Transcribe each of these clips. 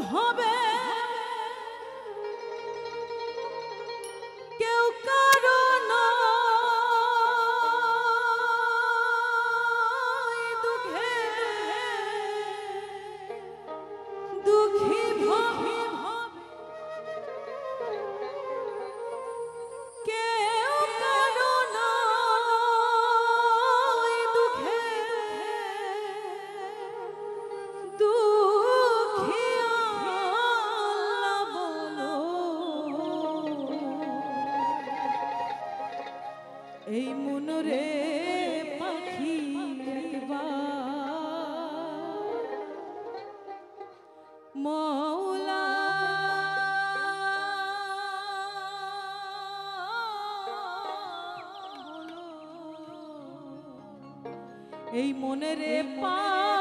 হবে কেউ কারণ দুঃখে দুঃখী ভাবে কেউ কারণ দুঃখে দুঃখী আল্লাহ বলো এই মনরে পাখি একবার মৌলা বলো এই মনরে পাখি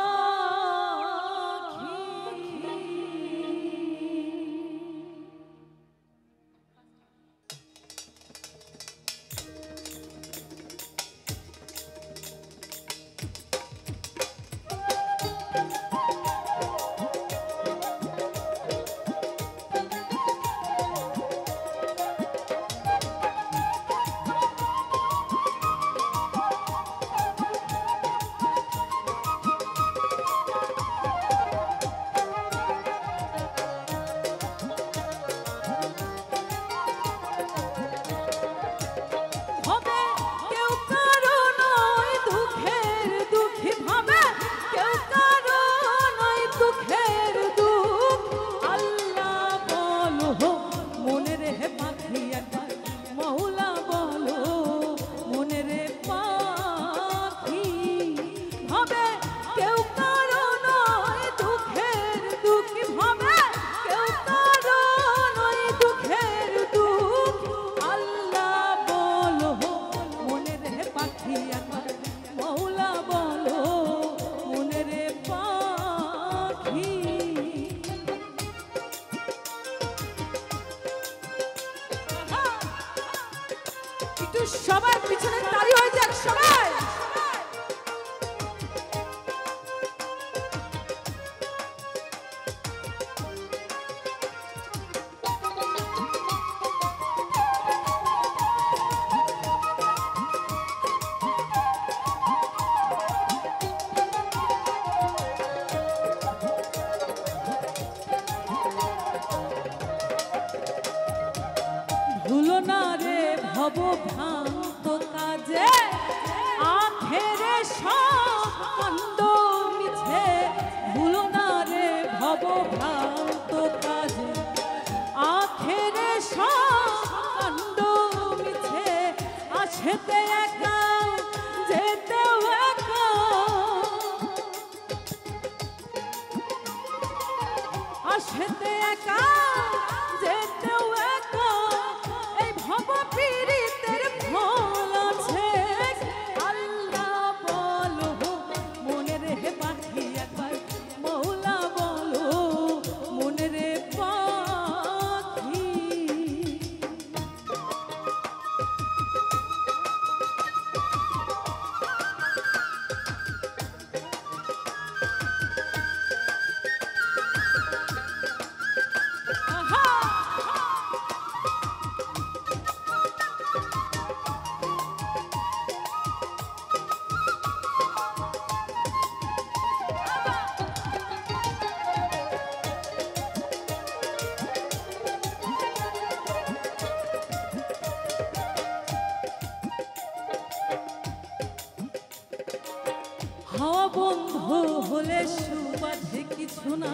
সবার পিছনে তালি হয়ে যাক সবাই ভুলো না রে ভব ভ্রান্ত কাজে আখেরে সব কাণ্ড মিছে ভুলো না রে ভব ভ্রান্ত কাজে আখেরে সব কাণ্ড মিছে আসেতে একা যেতেও একা আসেতে একা যেতেও একা এই ভব পীড়িতের ফল আছে আল্লাহ বলো মনের হে পাখি একবার মৌলা বলো মনের হে পাখি হাওয়া বন্ধ হলে সুবাদে কিছু না